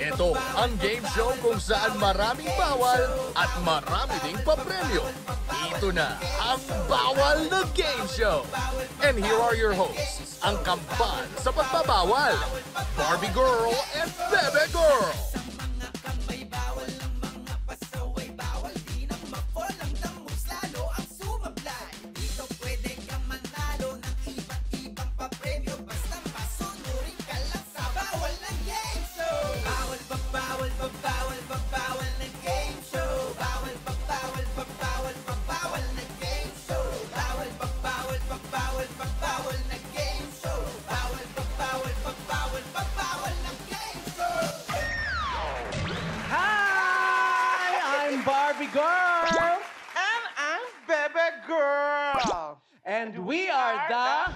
Ito ang game show kung saan maraming bawal at marami ding papremyo. Ito na ang Bawal na Game Show. And here are your hosts, ang kampan sa pagbabawal, Barbie Girl and Bebe Girl. Girl! And I'm Bebe Girl! And we are the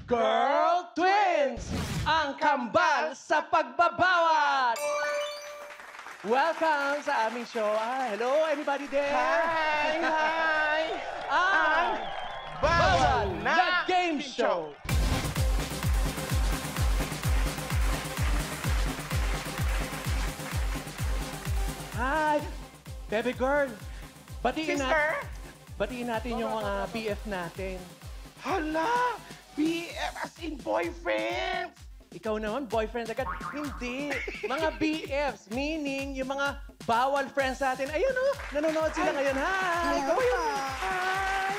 Girl Twins! Ang kambal sa pagbabawat! Welcome sa aming show. Hello, anybody there? Hi! Hi! Ang Bawal na Game Show! Hi! Bebe Girl! Sister? Batiin natin yung mga BF natin. Hala! BF as in boyfriends! Ikaw naman, boyfriend agad. Hindi. Mga BFs, meaning yung mga bawal friends natin. Ayun oh, nanonood sila ngayon. Hi! Ikaw yun. Hi!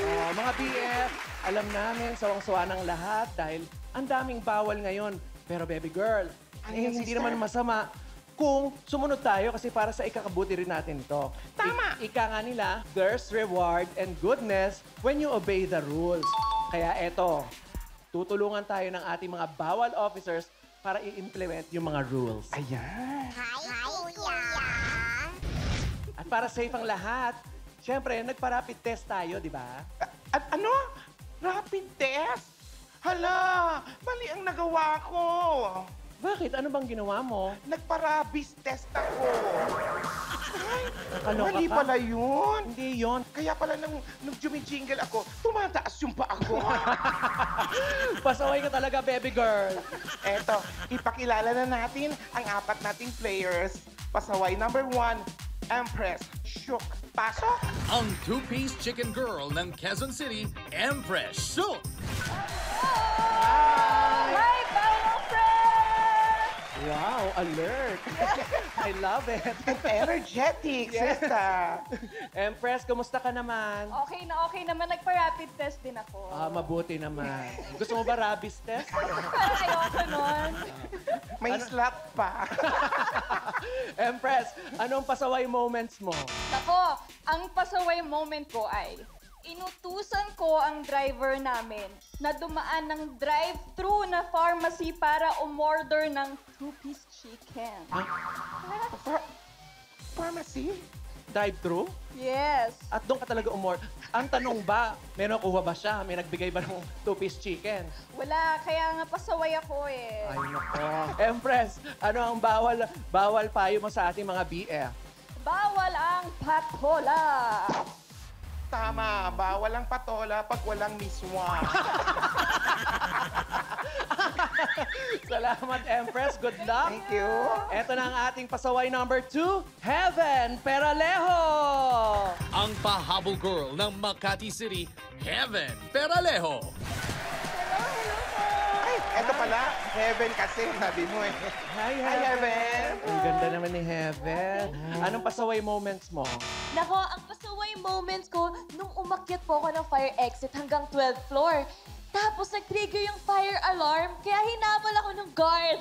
Oh, mga BF, alam namin, sawang-sawa ng lahat dahil ang daming bawal ngayon. Pero baby girl, hindi naman masama kung sumunod tayo kasi para sa ikakabuti rin natin ito. Tama! Ika nga nila, there's reward and goodness when you obey the rules. Kaya eto, tutulungan tayo ng ating mga bawal officers para i-implement yung mga rules. Ayan! Hi, Kuya! At para safe ang lahat, syempre, nagpa-rapid test tayo, di ba? At ano? Rapid test? Hala! Mali ang nagawa ko! Bakit? Ano bang ginawa mo? Nagpa-rabies test ako. Ay, Nakaloka mali ka? pala yun. Hindi yon. Kaya pala nung jumijingle ako, tumataas yung pa ako. Pasaway ka talaga, baby girl. Eto, ipakilala na natin ang apat nating players. Pasaway number 1, Empress Shook. Pasok! Ang two-piece chicken girl ng Quezon City, Empress Shook. Hi, Bawal Friends! Wow, alert. I love it. Energetic, sister. Empress, kumusta ka naman? Okay naman. Nagpa-rapid test din ako. Mabuti naman. Gusto mo ba rabies test? Parang ayoko nun. May slap pa. Empress, anong pasaway moments mo? Nako, ang pasaway moment ko ay inutusan ko ang driver namin na dumaan ng drive-thru na pharmacy para umorder ng two-piece chicken. Pharmacy? Drive-thru? Yes. At doon ka talaga Ang tanong ba, may nakuha ba siya? May nagbigay ba ng two-piece chicken? Wala, kaya nga pasaway ako eh. Ay, nako. Empress, ano ang bawal payo mo sa ating mga BF? Bawal ang patola. Tama, bawal ang patola pag walang miswa. Salamat, Empress. Good luck. Thank you. Ito na ang ating pasaway number 2, Heaven Peralejo. Ang pahabol girl ng Makati City, Heaven Peralejo. Ay, eto pala, Heaven kasi, sabi mo eh. Hi, Hi, Heaven. Ang ganda naman ni Heaven. Anong pasaway moments mo? Nako, ang pasaway moments ko nung umakyat po ako ng fire exit hanggang 12th floor. Tapos nag-trigger yung fire alarm, kaya hinabol ako ng guard.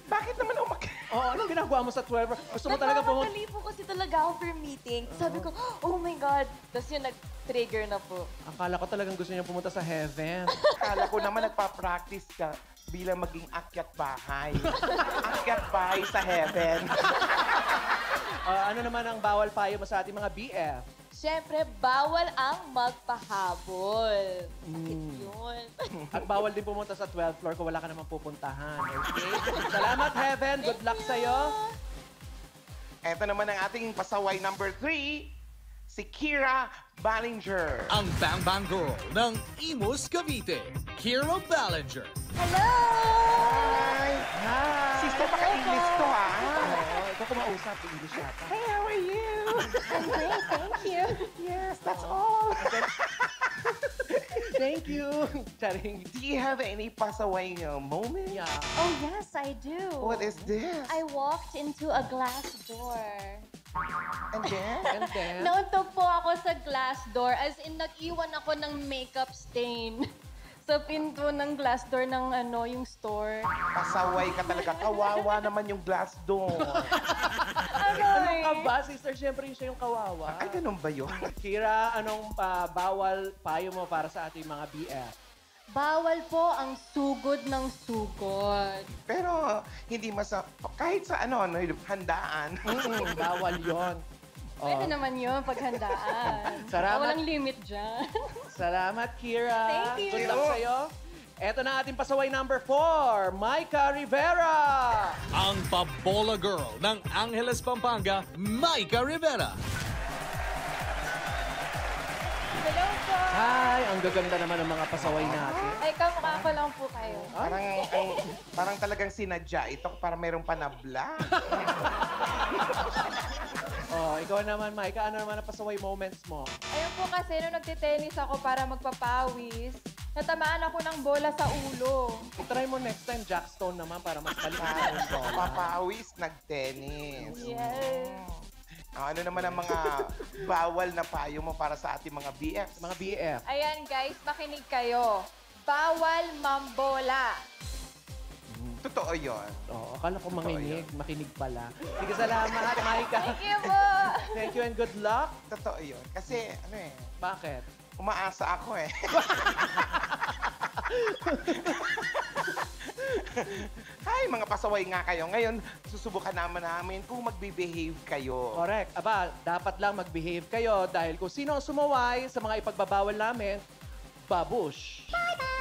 Bakit naman umakyat? Anong ginagawa mo sa 12? Gusto mo talaga pumunta? Nagmamadali po kasi talaga ako for meeting. Sabi ko, oh my God. Tapos yun, nag-trigger na po. Akala ko talagang gusto niya pumunta sa Heaven. Akala ko naman nagpa-practice ka bilang maging akyat bahay. Akyat bahay sa Heaven. Ano naman ang bawal payo mo sa ating mga BF? Siyempre, bawal ang magpahabol. Bakit yun? At bawal din pumunta sa 12th floor kung wala ka namang pupuntahan. Okay? Salamat, Heaven. Good luck sa'yo. Eto naman ang ating pasaway number 3, si Kira Ballinger. Ang Bang Bang Girl ng Imus Cavite, Kira Ballinger. Hello! Hi! Sister, maka-English to, ha? Oo, ikaw kumausap. English yata. Hey, how are you? I'm great, thank you. Yes, that's all. Thank you. Charing. Do you have any pasaway moment? Yeah. Oh, yes, I do. What is this? I walked into a glass door. And then? And then, Nauntog po ako sa glass door, as in nag-iwan ako ng makeup stain sa pinto ng glass door ng yung store. Pasaway ka talaga. Kawawa naman yung glass door. Ano ka ba, sister? Siyempre siya yung kawawa. Ay, ganun ba yun? Kira, anong bawal payo mo para sa ating mga BF? Bawal po ang sugod ng sugod. Pero hindi kahit sa handaan. Bawal yon. Pwede naman yun, paghandaan. Salamat. Walang limit dyan. Salamat, Kira. Thank you. Good luck sa'yo. Ito na ating pasaway number 4, Micah Rivera. Ang Pabola Girl ng Angeles, Pampanga, Micah Rivera. Hello po. Hi, ang gaganda naman ng mga pasaway natin. Ay, kamukha ko lang po kayo. Parang talagang sinadya ito para mayroong panabla. Oh, ikaw naman, Micah. Ano naman ang pasaway moments mo? Ayun po kasi, nung nagtitennis ako para magpapawis, natamaan ako ng bola sa ulo. I-try mo next time, Jackstone naman, para mas kalimutan yung bola. Papawis, nag-tennis. Yes. Ano naman ang mga bawal na payo mo para sa ating mga BFs? Mga BF. Ayan guys, makinig kayo. Bawal mambola. Totoo yun. Oo, akala ko makinig pala. Sige, salamat, Micah. Thank you po. Thank you and good luck. Totoo yun. Kasi, Bakit? umaasa ako eh. Hi, mga pasaway nga kayo. Ngayon, susubukan namin kung magbe-behave kayo. Correct. Aba, dapat lang mag-behave kayo dahil kung sino ang sumaway sa mga ipagbabawal namin, babush.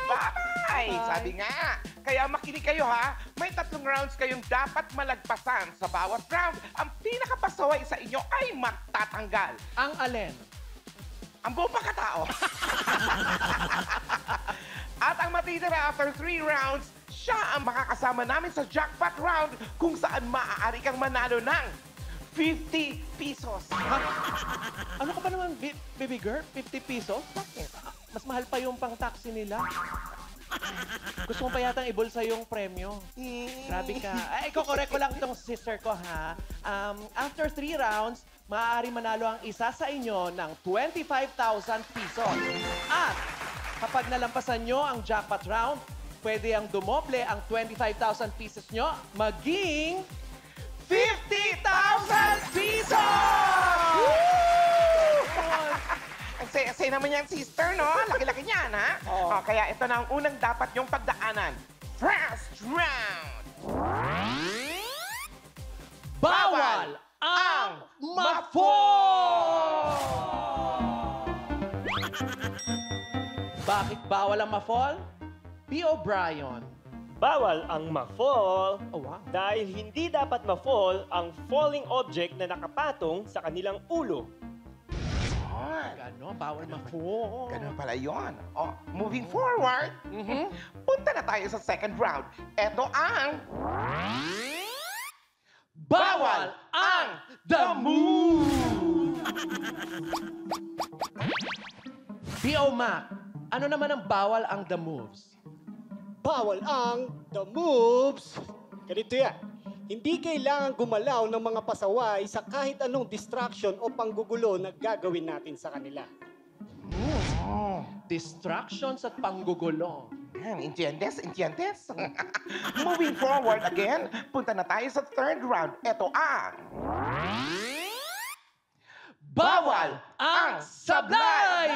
Bye! Sabi nga. Kaya makinig kayo ha. May 3 rounds kayong dapat malagpasan. Sa bawat round, ang pinakapasaway sa inyo ay magtatanggal. Ang alin? Ang buong pagkatao. At ang matitira after 3 rounds, siya ang makakasama namin sa jackpot round kung saan maaari kang manalo ng 50 pesos. Ano ka ba naman, baby girl? 50 pesos? Bakit? Mas mahal pa yung pang-taxi nila. Gusto mo pa yatang ibulsa yung premyo. Grabe ka. Ay, correct ko lang itong sister ko, ha? After 3 rounds, maaari manalo ang isa sa inyo ng 25,000 pesos. At kapag nalampasan nyo ang jackpot round, pwede ang dumoble ang 25,000 pesos nyo maging 50,000 pesos! Ang saya naman yan, sister, no? Laki-laki niyan, ha? Oo. Kaya ito na ang unang dapat yung pagdaanan. First round! Bawal ang ma-fall! Bakit bawal ang ma-fall? B. O'Brien. Bawal ang ma-fall Oh, wow. dahil hindi dapat ma-fall ang falling object na nakapatong sa kanilang ulo. Gano'n, bawal ma-fall. Ganun pala yun. Moving forward, punta na tayo sa second round. Ito ang... Bawal ang The Move! B.O. Mac, ano naman ang bawal ang The Moves? Bawal ang the moves. Ganito yan. Hindi kailangan gumalaw ng mga pasaway sa kahit anong distraction o panggugulo na gagawin natin sa kanila. Distractions at panggugulo. Yan, entiendes? Moving forward again, punta na tayo sa third round. Ito ang... Bawal ang sablay!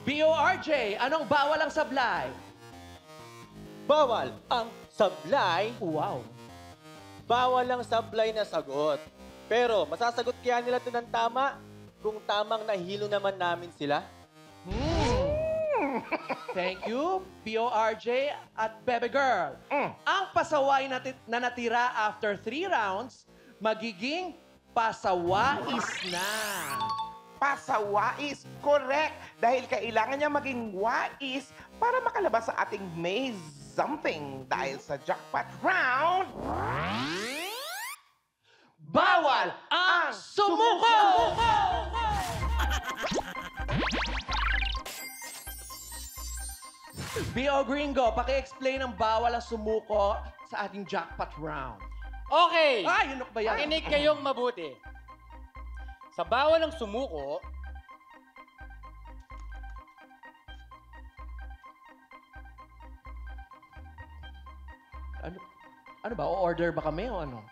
B.O.R.J., anong bawal ang sablay? Bawal ang sablay. Wow. Bawal ang sablay na sagot. Pero masasagot kaya nila ito ng tama kung tamang nahilo naman namin sila? Thank you, B.O.R.J. at Bebe Girl. Ang pasaway na natira after 3 rounds, magiging pasawais na. Pasawais, correct. Dahil kailangan niya maging wais para makalabas sa ating maze something. Dahil sa jackpot round, Bawal ang sumuko! B.O. Gringo, paki-explain ang bawal ang sumuko sa ating jackpot round. Okay! Ay, yun ba yan? Makinig kayong mabuti. Sa bawal ng sumuko, Ano ba? O-order ba kami o ano?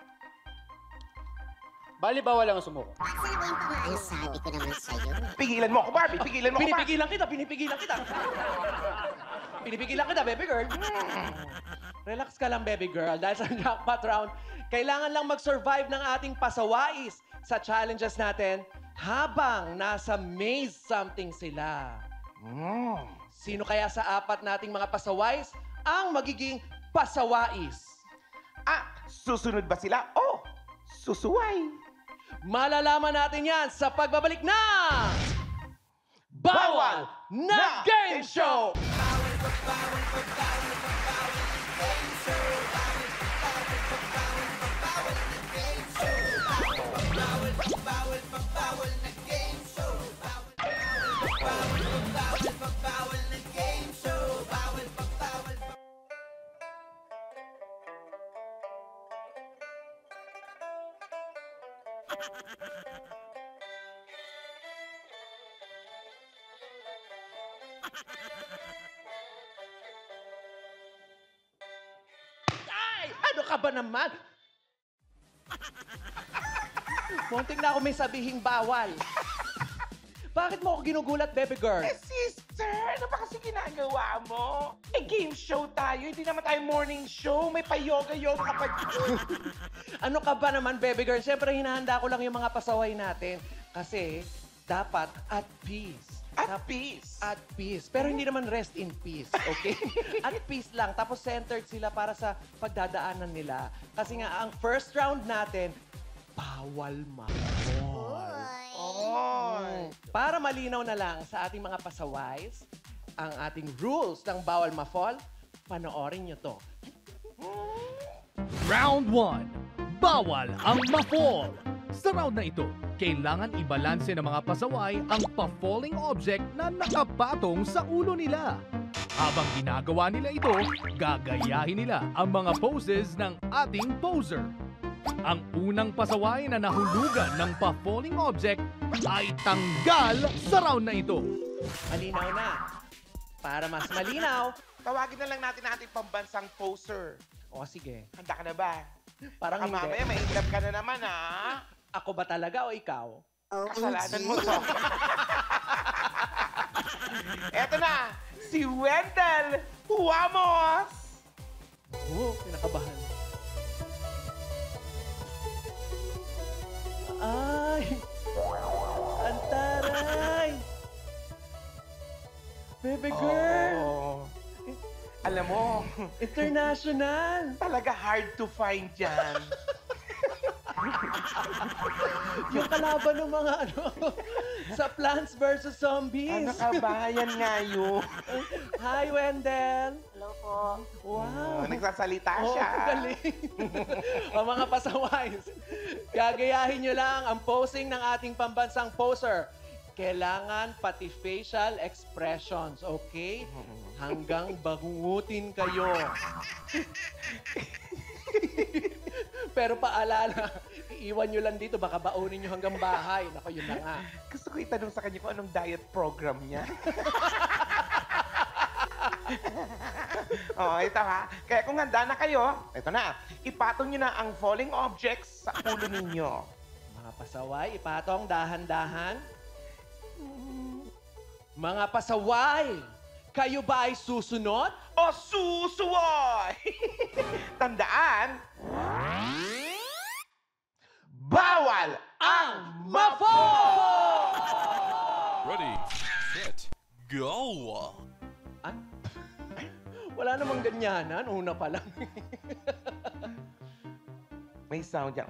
bali bawal ang sumuko. Ang sabi ko naman sa'yo. pigilan mo ako, Barbie. Pigilan mo ako, Barbie. Pinipigilan kita. Pinipigilan kita, baby girl. Relax ka lang, baby girl. Dahil sa jackpot round, kailangan lang mag-survive ng ating pasawais sa challenges natin habang nasa maze something sila. Sino kaya sa apat nating mga pasawais ang magiging pasawais? Susunod ba sila? Oh, susuway. Malalaman natin yan sa pagbabalik na Bawal na Game Show! Ay! Ano ka ba naman? Muntik na ako may sabihing bawal. Bakit mo ako ginugulat, baby girl? Sister, ano ba kasi ginagawa mo? Game show tayo. Hindi naman tayo morning show. May pa-yoga-yoga ka pa. Ano ka ba naman, baby girl? Siyempre, hinahanda ko lang yung mga pasaway natin. Kasi, dapat at peace. At peace. At peace. Pero hindi naman rest in peace, okay? At peace lang. Tapos centered sila para sa pagdadaanan nila. Kasi nga, ang first round natin, bawal mahol. Para malinaw na lang sa ating mga pasaways, ang ating rules ng bawal ma-fall, panoorin nyo to. Round 1. Bawal ang ma-fall. Sa round na ito, kailangan ibalanse ng mga pasaway ang pa-falling object na nakapatong sa ulo nila. Habang ginagawa nila ito, gagayahin nila ang mga poses ng ating poser. Ang unang pasaway na nahulugan ng pa-falling object ay tanggal sa round na ito. Malinaw na. Para mas malinaw, Tawagin na lang natin ang ating pambansang poser. o sige, Handa ka na ba? parang Baka mamaya hindi. may love ka na naman, ha? Ako ba talaga o ikaw? Kasalanan mo to. Eto na, si Wendell Huamos! Pinakabahan. Ay! Ang taray! Baby girl! Oh. Alam mo, International! talaga hard to find yan. Yung kalaban ng mga sa Plants vs. Zombies. Ano ka ba? Yan nga yun. Hi, Wendell! Hello po. Wow! Nagsasalita Oo, siya. galing. O mga pasaways, gagayahin nyo lang ang posing ng ating pambansang poser. Kailangan pati facial expressions, okay? Hanggang bangungutin kayo. Pero paalala, iiwan nyo lang dito, baka baunin nyo hanggang bahay. Nako, yun na nga. Gusto ko itanong sa kanya kung anong diet program niya. Ito ha. Kaya kung handa na kayo, ito na. Ipatong nyo na ang falling objects sa ulo ninyo. Mga pasaway, ipatong dahan-dahan. Mga pasaway, kayo ba ay susunod? O susuwoy! Tandaan, bawal ang Mafo! Ready, set, go! Wala namang ganyanan, una pa lang. May sound yan.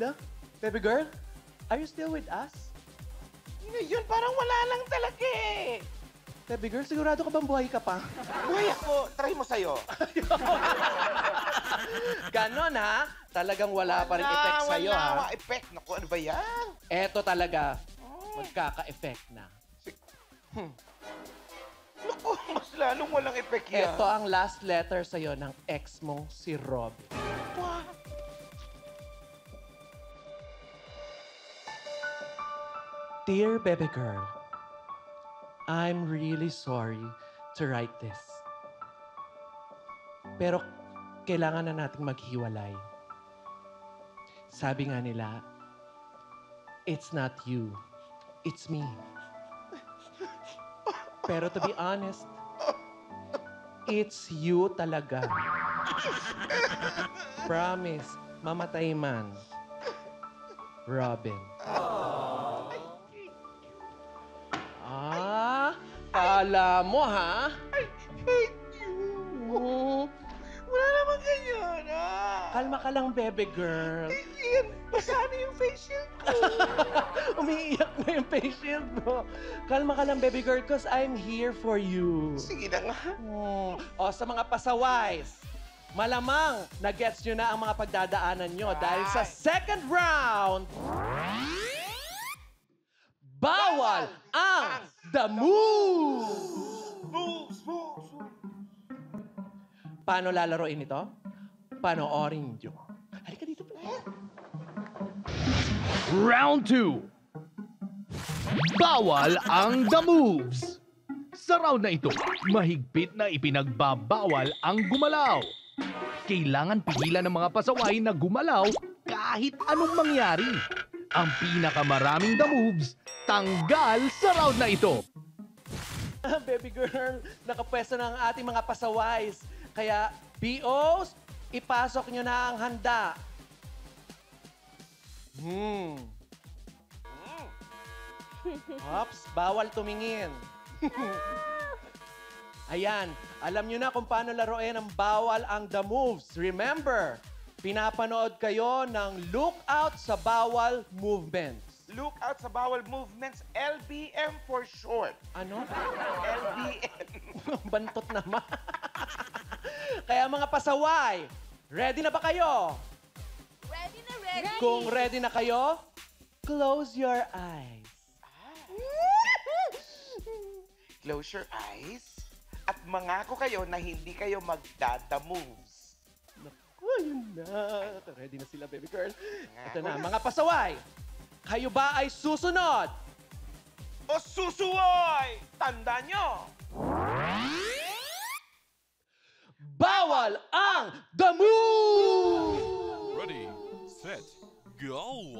Hala, baby girl, are you still with us? Ngayon, parang wala lang talaga eh. Baby girl, sigurado ka bang buhay ka pa? Buhay ako. Try mo sa'yo. Ganon ha? Talagang wala pa rin effect sa'yo ha? Wala effect. Naku, ano ba yan? Eto talaga, magkaka-effect na. Naku, mas lalong walang effect yan. Ito ang last letter sa'yo ng ex mo, si Robin. What? Dear baby girl, I'm really sorry to write this. Pero kailangan na nating maghiwalay. Sabi nga nila, it's not you, it's me. Pero to be honest, it's you talaga. Promise, mamatay man. Robin. Kala mo, ha? I hate you. Wala naman ganyan, Kalma ka lang, baby girl. Iyan, basa na yung face shield ko. Umiiyak na yung face shield mo. Kalma ka lang, baby girl, because I'm here for you. Sige na nga. O, sa mga pasaways, malamang na-gets nyo na ang mga pagdadaanan nyo dahil sa second round, bawal ang The Moves! Moves! Paano lalaroin ito? Panoorin nyo. Halika dito. Round 2. Bawal ang The Moves. Sa round na ito, mahigpit na ipinagbabawal ang gumalaw. Kailangan pigilan ng mga pasaway na gumalaw kahit anong mangyari. Ang pinakamaraming The Moves, tanggal sa round na ito. Baby girl, nakapwesto na ang ating mga pasaways. Kaya, BOs, ipasok nyo na ang handa. Ops, bawal tumingin. Ayan, alam nyo na kung paano laruin ang bawal ang The Moves. Remember, pinapanood kayo ng Lookout sa Bawal Movements. Look out sa bawal movements, LBM for short. Ano? LBM. Bantot naman. Kaya mga pasaway, ready na ba kayo? Ready na ready. Kung ready na kayo, close your eyes. Close your eyes at mangako kayo na hindi kayo magdada-moves. Naku, yun na. Ready na sila, baby girl. Ito na, mga pasaway. Kayo ba ay susunod? O susuwoy! Tanda nyo! Bawal ang The Move! Ready, set, go!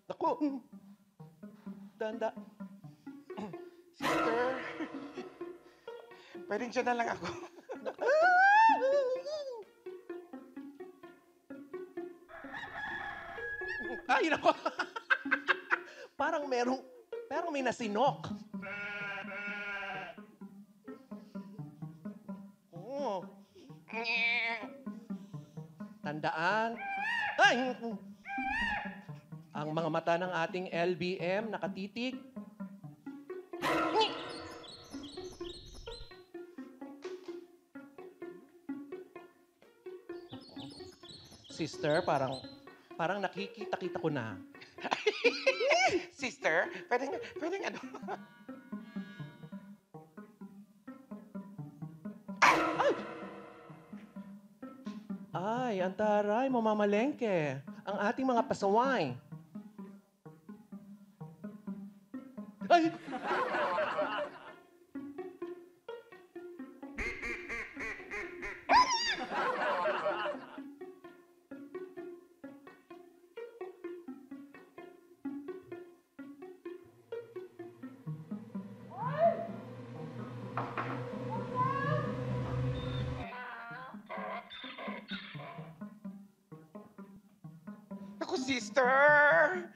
Naku. Tanda. Sister, pwedeng dyan na lang ako. Ay, nako. Parang may nasinok. Oh. Tandaan. Ay! Ang mga mata ng ating LBM nakatitig. Sister, parang nakikita-kita ko na. Sister, pwedeng ano? Ay, ang taray, mamamalengke. Ang ating mga pasaway. Ay! Ako, sister!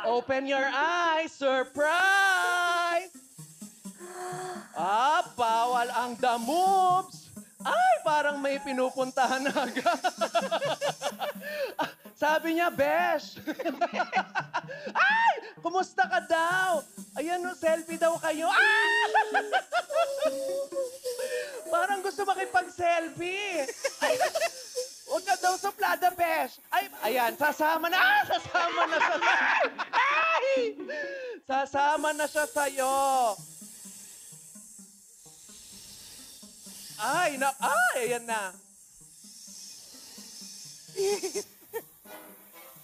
Open your eyes. Surprise! Bawal ang the moves. Ay, parang may pinupuntahan na agad. Sabi niya, Besh. Ay, kumusta ka daw? Ayan, no, selfie daw kayo. Parang gusto makipag-selfie. Ay, huwag ka daw suplada, Besh. Ay, ayan, sasama na. Sasama na siya. Ay! Sasama na siya sa'yo. Ay, ayan na.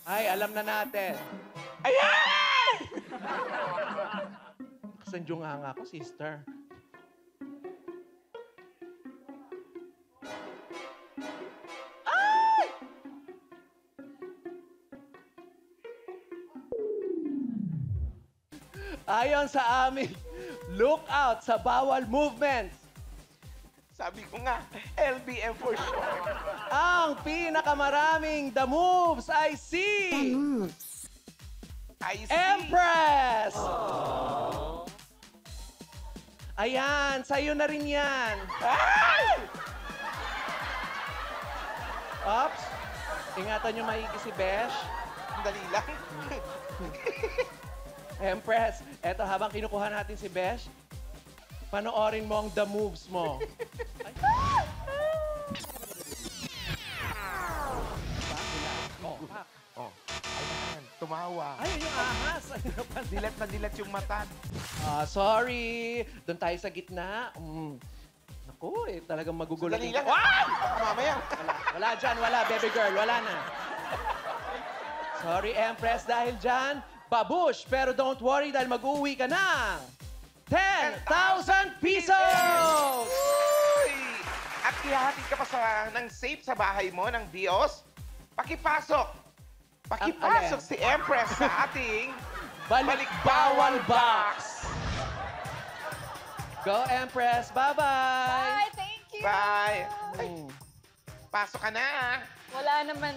Ay, alam na natin. Ayan! Kasandyo nga ako, sister. Ay! Ayon sa aming lookout sa bawal movements, Sabi ko nga, LBM for sure. ang pinakamaraming the moves ay si I see. Empress! Ayan, sa'yo na rin yan. Ay! Ops, ingatan nyo maigi si Besh. Dali lang. Empress, eto habang kinukuha natin si Besh, panoorin mo ang the moves mo. Ay. Oh, ayan, tumawa. Ay, yung ahas. Dilat na dilat yung mata. Sorry. Doon tayo sa gitna. Naku, talagang magugulat. Dali lang. Wow! Mamaya. Wala dyan, wala. Baby girl, wala na. Sorry, Empress, dahil dyan, babush. Pero don't worry dahil mag-uwi ka ng 10,000 pesos! Uy! At ihahatid ka pa ng safe sa bahay mo, ng Bios. Pakipasok. Pakipasok si Empress sa ating Balik-Bawal Box. Go, Empress. Bye-bye. Bye, thank you. Bye. Ay, pasok ka na. Wala naman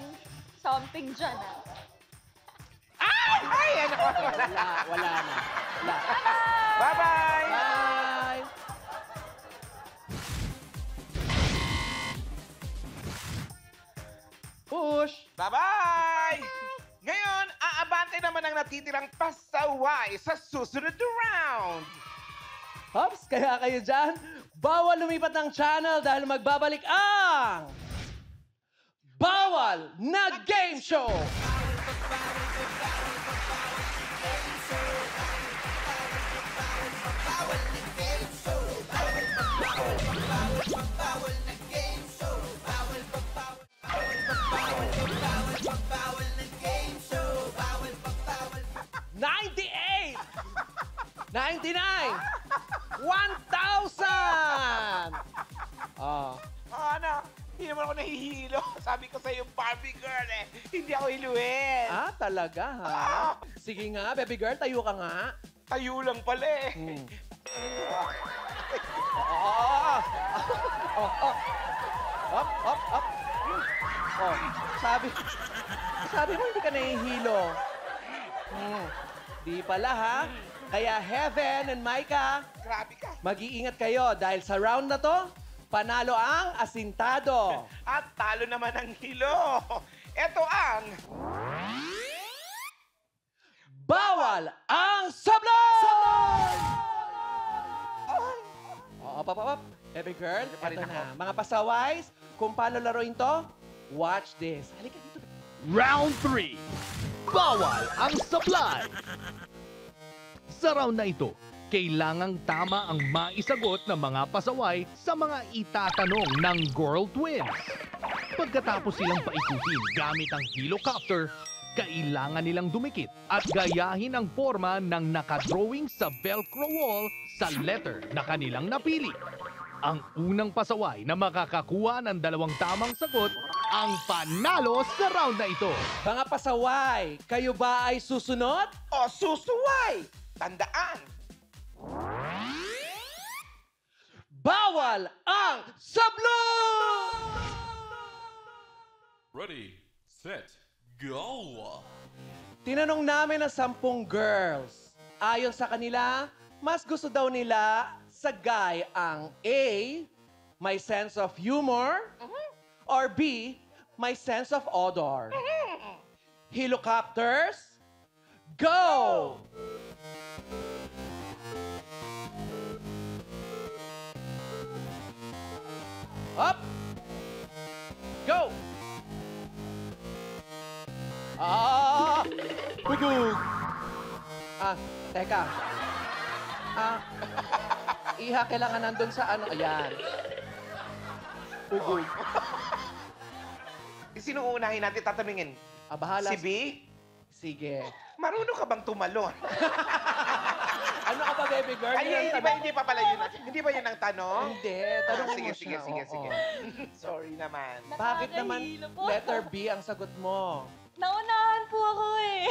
something dyan, Ay! Ay! Ano? Wala na. Wala. Bye-bye! Bye! Push! Bye-bye! Ngayon, aabante naman ang natitirang pasaway sa susunod na round. Hops, kaya kayo dyan, bawal lumipat ng channel dahil magbabalik ang Bawal na Game Show! $98! $99! $1,000! Ano? Hindi naman ako nahihilo. Sabi ko sa iyo, Barbie girl hindi ako hiluin. Talaga ha? Sige nga, baby girl, tayo ka nga. Tayo lang pala Up, up, up. Sabi mo hindi ka nahihilo. Di pala ha? Kaya Heaven and Micah, Grabe ka. mag-iingat kayo dahil sa round na to, panalo ang asintado. At talo naman ang hilo. Ito ang... Bawal ang sablon! Op. Baby girl, rin eto ako. na. Mga pasaways, kung paano laruin to, watch this. Halika dito. Round 3. Bawal ang supply. Sa round na ito, kailangang tama ang maisagot ng mga pasaway sa mga itatanong ng Girl Twins. Pagkatapos silang paikutin gamit ang helicopter, kailangan nilang dumikit at gayahin ang forma ng nakadrawing sa Velcro wall sa letter na kanilang napili. Ang unang pasaway na makakakuha ng 2 tamang sagot ang panalo sa round na ito. Mga pasaway, kayo ba ay susunod? O susuway! Tandaan! Bawal ang sablon! Ready, set, go! Tinanong namin ang 10 girls. Ayon sa kanila, mas gusto daw nila sa guy ang A, may sense of humor, or B, may sense of odor. Helicopters, go! Up! Go! Bugug! Teka. Iha, kailangan nandun sa ano. Ayan. Bugug. Sino uunahin natin tatanungin? Bahala. Si B? Sige. Marunong ka bang tumalon? Ano ka ba, baby girl? Ay, hindi pa pala yun. Hindi ba yun ang tanong? Hindi. Tanong Sige, mo sige, siya. sige, Oo. sige. Sorry naman. Bakit naman Nakakahilo po. letter B ang sagot mo? Naunahan po ako eh.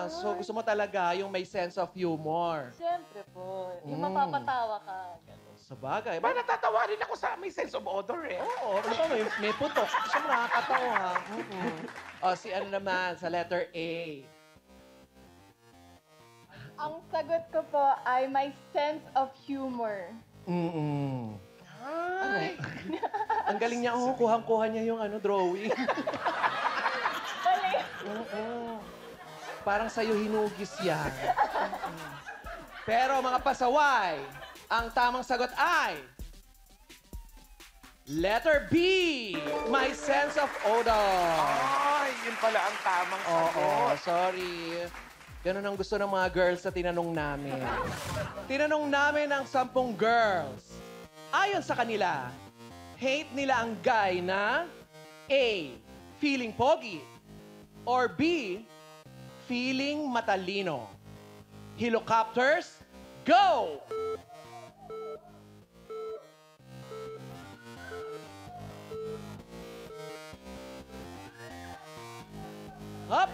So gusto mo talaga yung may sense of humor. Siyempre po. Yung Mm. mapapatawa ka. Ganun. Sa bagay. Ba, natatawa rin ako sa may sense of odor eh. Oo, ano ba, may putok. Siya nakakatawa. Si ano naman, sa letter A. Ang sagot ko po ay my sense of humor. Ay. Ang galing niya, kuhang-kuha niya yung drawing. Bali. Parang sa'yo hinugis yan. Pero mga pasaway, ang tamang sagot ay... Letter B, my sense of odor. Ay, yun pala ang tamang Oo, sagot. sorry. Ganun ang gusto ng mga girls sa tinanong namin. Tinanong namin ang 10 girls. Ayon sa kanila, hate nila ang guy na A, feeling pogi, or B, feeling matalino. Helicopters, go! Up!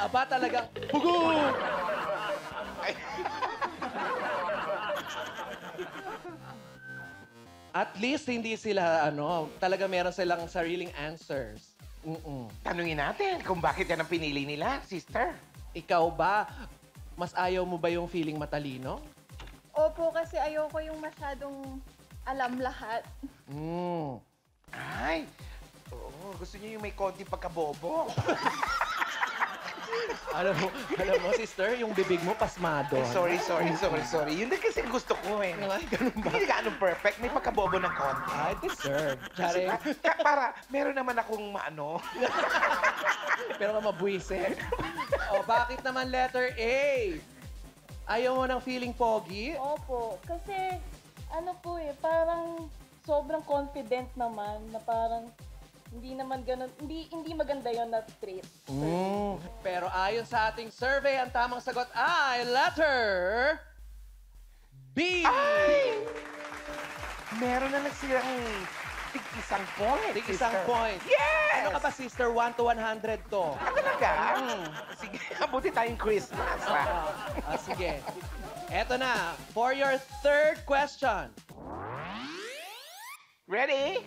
Aba talagang bugog! At least hindi sila, talaga meron silang sariling answers. Tanungin natin kung bakit yan ang pinili nila, sister. Ikaw ba, mas ayaw mo ba yung feeling matalino? Opo, kasi ayoko yung masyadong alam lahat. Ay, oo, gusto niyo yung may konting pagkabobo. alam mo, sister, yung bibig mo pasmado. Ay, sorry. Yun din kasi gusto ko eh. Ay, ganun ba? Hindi ka perfect, may pagkabobo ng konti. I deserve. Tsare, Para meron naman akong maano. pero mabwisit. Bakit naman letter A? Ayaw mo ng feeling pogi? Opo. Kasi, ano po eh, parang sobrang confident naman na parang hindi naman ganun, hindi maganda yon na trait. Pero ayon sa ating survey, ang tamang sagot ay letter B. Ay! Meron na lang silang tig-isang point. Tig-isang sister. point. Yes! Ano ka ba, sister? 1 to 100 to. Talaga? Sige, abuti tayong Christmas. Sige. Eto na, for your third question. Ready?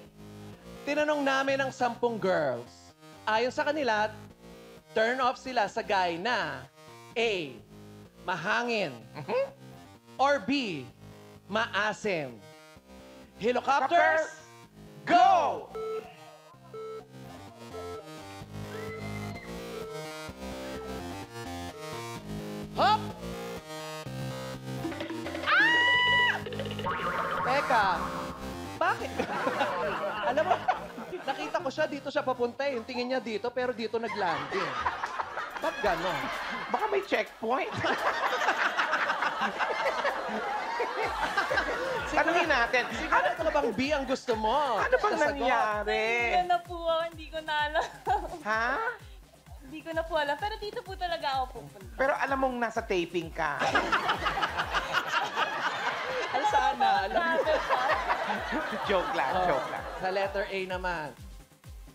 Tinanong namin ang 10 girls. Ayon sa kanila, turn off sila sa guy na A, mahangin, or B, maasim. Helicopters, go! Hop! Teka, bakit? Alam mo, nakita ko siya, dito siya papunta eh. Yung tingin niya dito, pero dito nag-landing. Ba't gano'n? Baka may checkpoint. Tanungin natin. Ano ka bang B ang gusto mo? Ano bang Sa sagot? nangyari? Hindi na po ako, hindi ko na alam. Ha? Hindi ko na po alam. Pero dito po talaga ako pupunta. Pero alam mong nasa taping ka. Ay, sana. Alam mo. Joke lang. Sa letter A naman.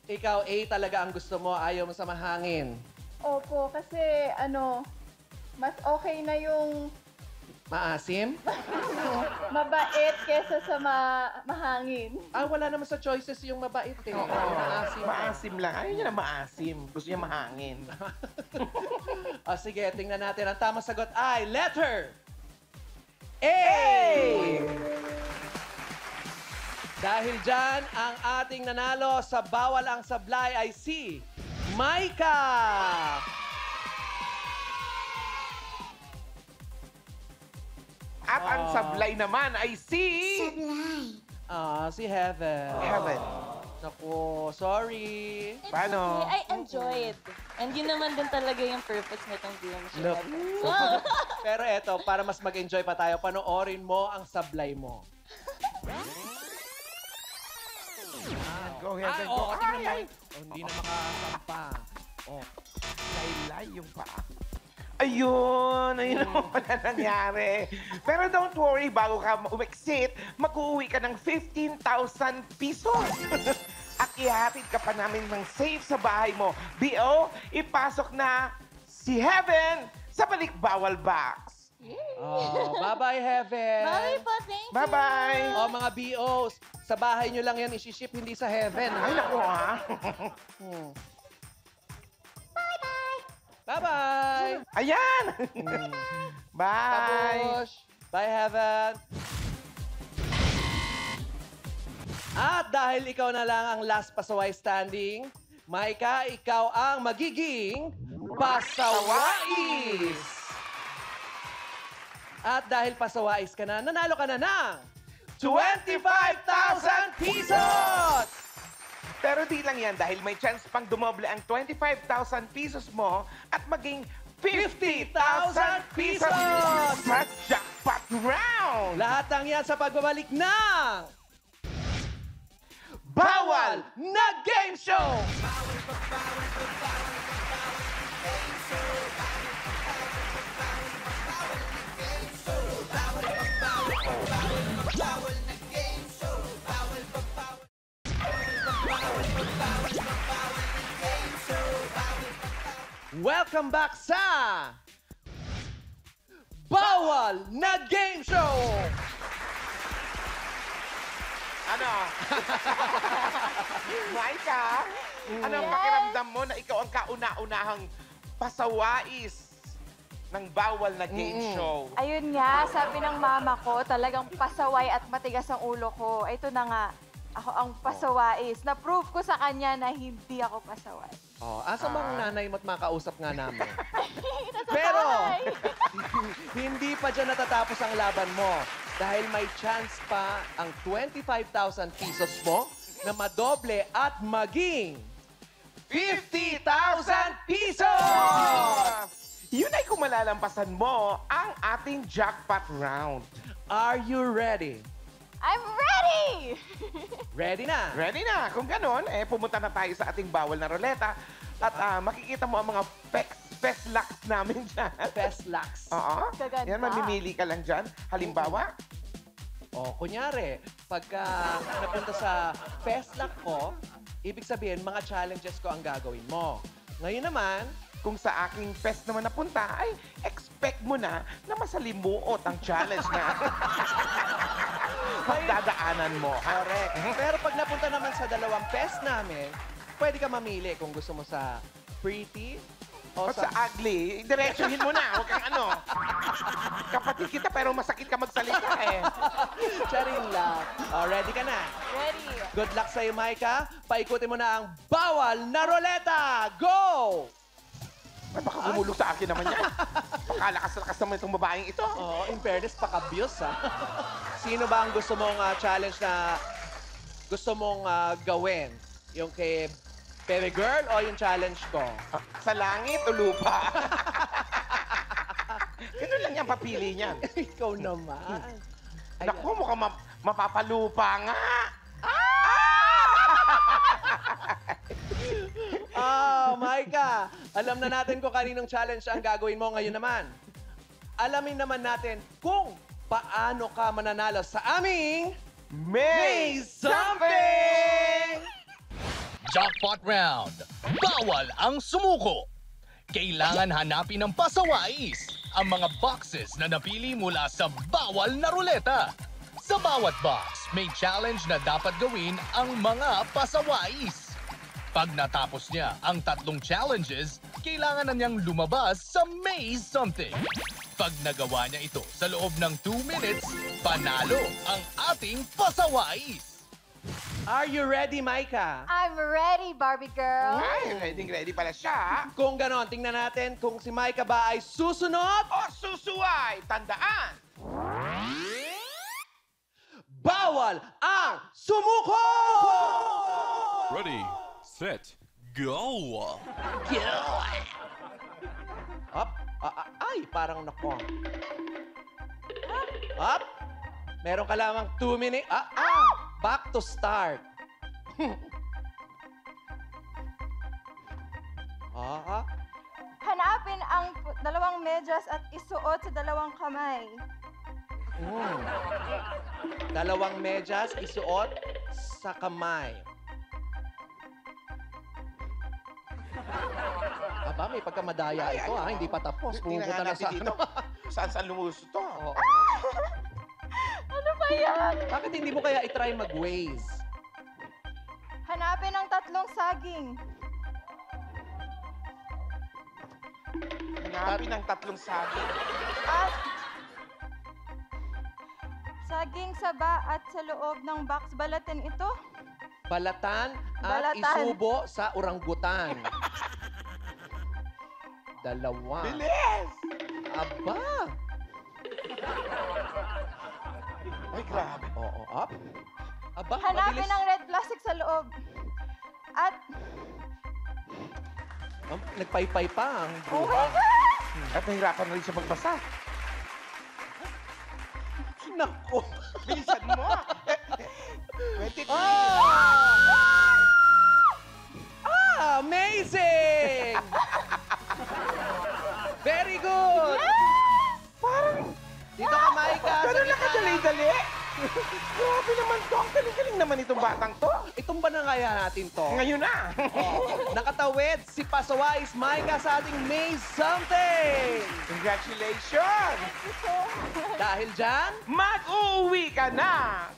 Ikaw, A talaga ang gusto mo, ayaw mo sa mahangin. Opo, kasi mas okay na yung Maasim? Mabait kesa sa mahangin. Ah, wala naman sa choices yung mabait eh. Maasim. Maasim lang. Ayaw niya na maasim. Gusto niya mahangin. O sige, tingnan natin. Ang tamang sagot ay letter A! Dahil dyan, ang ating nanalo sa Bawal ang Sablay ay si Maika! At ang sablay naman ay si... Si Heaven. Heaven. Naku, sorry. It's Paano? okay. I enjoyed. And yun naman din talaga yung purpose nitong game show. Look. Pero eto, para mas mag-enjoy pa tayo, panoorin mo ang sablay mo. Go, Heaven. Go. Tingnan mo. Hindi na makasampa. Laylay yung paa. Ayun naman pala nangyari. Pero don't worry, bago ka umexit, mag-uwi ka ng 15,000 pesos. At ihatid ka pa namin ng safe sa bahay mo. B.O., ipasok na si Heaven sa Balik Bawal Box. Bye-bye, Heaven. Bye po, thank you. Bye-bye. Mga BOs, sa bahay nyo lang yan isi-ship, hindi sa Heaven. Ay, naku ha. Bye-bye. Ayan. Bye. Tapos, bye, Heaven. At dahil ikaw na lang ang last pasaway standing, Maika, ikaw ang magiging pasawais. At dahil pasawais ka na, nanalo ka na ng 25,000 pesos! Pero di lang yan dahil may chance pang dumoble ang 25,000 pesos mo at maging 50,000 pesos sa jackpot round! Lahat ng yan sa pagbabalik ng Bawal na Game Show! Welcome back sa Bawal na Game Show! Ano? Maika, anong pakiramdam mo na ikaw ang kauna-unahang pasawais ng Bawal na Game Show? Ayun nga, sabi ng mama ko, talagang pasaway at matigas ang ulo ko. Ito na nga, ako ang pasawais. Na-prove ko sa kanya na hindi ako pasaway. Asa bang nanay mo't makausap nga namin? Nasa Pero, bahay. hindi pa dyan natatapos ang laban mo. Dahil may chance pa ang 25,000 pesos mo na madoble at maging 50,000 pesos! Yun ay kung malalampasan mo ang ating jackpot round. Are you ready? I'm ready! Ready na? Ready na. Kung ganon, pumunta na tayo sa ating bawal na ruleta at makikita mo ang mga best locks namin dyan. Best locks. Oo. Gaganda. Yan, mamimili ka lang dyan. Halimbawa, Kunyari, pagka napunta sa best lock ko, ibig sabihin, mga challenges ko ang gagawin mo. Ngayon naman, kung sa aking fest naman napunta, ay expect mo na masalimuot ang challenge na pagdadaanan mo. correct. Pero pag napunta naman sa dalawang fest namin, pwede ka mamili kung gusto mo sa pretty o O sa ugly, diretsuhin mo na. Huwag kang ano. Kapatid kita pero masakit ka magsalita eh. Charing lang. Ready ka na? Ready. Good luck sa'yo, Maika. Paikutin mo na ang bawal na roleta. Go! Ay, baka bumulog sa akin naman yan. Pakalakas-lakas naman itong babaeng ito. In fairness, paka-abuse, ha? Sino ba ang gusto mong challenge na gusto mong gawin? Yung kay Baby Girl o yung challenge ko? Sa langit o lupa? Ganun lang yan, papili niyan. Ikaw naman. Naku, mukhang mapapalupa nga. Maika, alam na natin kung kaninong challenge ang gagawin mo ngayon naman. Alamin naman natin kung paano ka mananalo sa aming May Something! Jackpot Round. Bawal ang sumuko. Kailangan hanapin ng pasawais. ang mga boxes na napili mula sa bawal na ruleta. Sa bawat box, may challenge na dapat gawin ang mga pasawais. Pag natapos niya ang 3 challenges, kailangan na niyang lumabas sa Maze Something. Pag nagawa niya ito sa loob ng 2 minutes, panalo ang ating pasawais. Are you ready, Micah? I'm ready, Barbie girl. Ay, ready pala siya. Kung ganon, tingnan natin kung si Micah ba ay susunod O susuway, tandaan. bawal ang sumuko! Ready, set, go! Up. Ay, parang nako. Up. Meron ka lamang 2 minutes. Back to start. Hanapin ang 2 medyas at isuot sa 2 kamay. 2 medyas isuot sa kamay. Aba, may pagkamadaya ito hindi pa tapos. Pumupunta na sa dito. Saan lumusot to? Oo. Ano ba yan? Bakit hindi mo kaya itry mag-Waze? Hanapin ang 3 saging. Hanapin ang 3 saging. At saging sa at sa loob ng box. Balatin ito. Balatan at Balatan. isubo sa oranggutan. 2. Bilis! Aba! Ay, grabe. Oo, up. Aba, Hanapin mabilis. ang red plastic sa loob. At, Nagpaypay pa ang oh bruha. my God! At nahirapan na rin siya magbasa. Naku! Bilisan mo! 23! Amazing! Very good! Parang, Dito ka, Micah. sa ganun gitna. na kadali-dali. Grabe naman to. Ang galing-galing naman itong batang to. Itumba na kaya natin to. Ngayon na. Nakatawid si Pasawais Micah sa ating Maze Something! Congratulations! Dahil dyan, Mag-uwi ka na!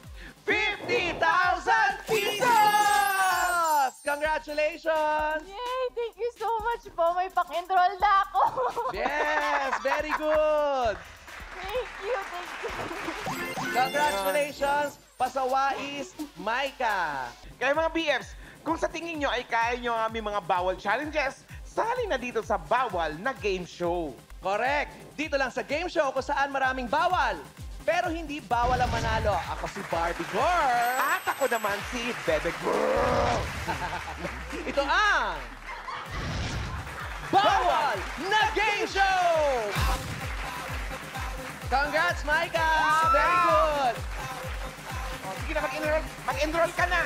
50,000 pesos! Congratulations! Yay! Thank you so much po. May pang-enroll na ako. Yes! Very good! Thank you. Congratulations, Pasawais Micah! Kaya mga BFs, kung sa tingin nyo ay kaya nyo ang aming mga bawal challenges, sali na dito sa bawal na game show. Correct! Dito lang sa game show kung saan maraming bawal. Pero hindi bawal ang manalo. Ako si Barbie Girl. At ako naman si Bebe Girl. Ito ang Bawal na Game Show! Congrats, Micah! Very good! Sige na, mag-enroll ka na.